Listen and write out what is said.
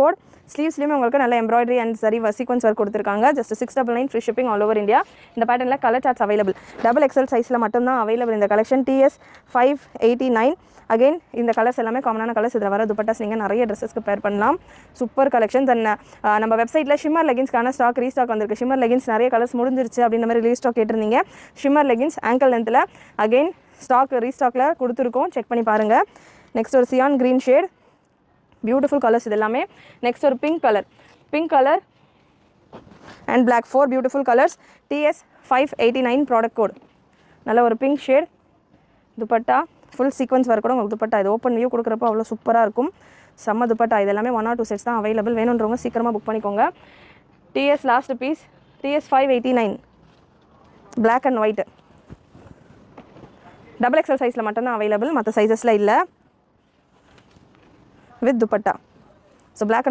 Code. ஸ்லீவ்ஸ்லேயுமே உங்களுக்கு நல்ல embroidery and சரி சீக்வன்ஸ் ஒர்க் கொடுத்துருக்காங்க. Just 699 free shipping all over India. இந்த பேட்டர்னில் கலர் சார்ட்ஸ் அவைலபிள். XXL சைஸில் மட்டும்தான் அவைலபிள் இந்த கலெக்ஷன். TS 589. அகெயின் இந்த கலர்ஸ் எல்லாமே காமனான கலர்ஸ். இதில் வர துப்பட்டாஸ் நீங்கள் நிறைய ட்ரெஸ்ஸஸ்க்கு பேர் பண்ணலாம். Super collections. அண்ட் நம்ம வெப்சைட்டில் ஷிம்மர் லெகின்ஸ்க்கான ஸ்டாக் ரீஸ்டாக் வந்திருக்கு. ஷிம்மர் லெகின்ஸ் நிறைய கலர்ஸ் முடிஞ்சிருச்சு அப்படின்ற மாதிரி ரீஸ்டாக் கேட்டிருந்தீங்க. ஷிம்மர் லெகின்ஸ் ஆங்கிள் லென்த்தில் அகெயின் ஸ்டாக் ரீஸ்டாக்கில் கொடுத்துருக்கோம். செக் பண்ணி பாருங்கள். நெக்ஸ்ட் ஒரு cyan green shade. Beautiful colours இது எல்லாமே. நெக்ஸ்ட் ஒரு pink colour and black. 4 beautiful colours. TS 589 product code. நல்ல ஒரு pink shade. Dupatta full sequins work கூட உங்களுக்கு துப்பட்டா. இது ஓப்பன் வியூ கொடுக்குறப்போ அவ்வளோ சூப்பராக இருக்கும். செம்ம துப்பட்டா. இது எல்லாமே 1 or 2 செட்ஸ் தான் அவைலபிள். வேணுன்றவங்க சீக்கிரமாக புக் பண்ணிக்கோங்க. TS last piece. TS 589 black and white. XXL சைஸில் மட்டும்தான் அவைலபிள். மற்ற சைஸஸில் இல்லை. வித் துப்பட்டா. So black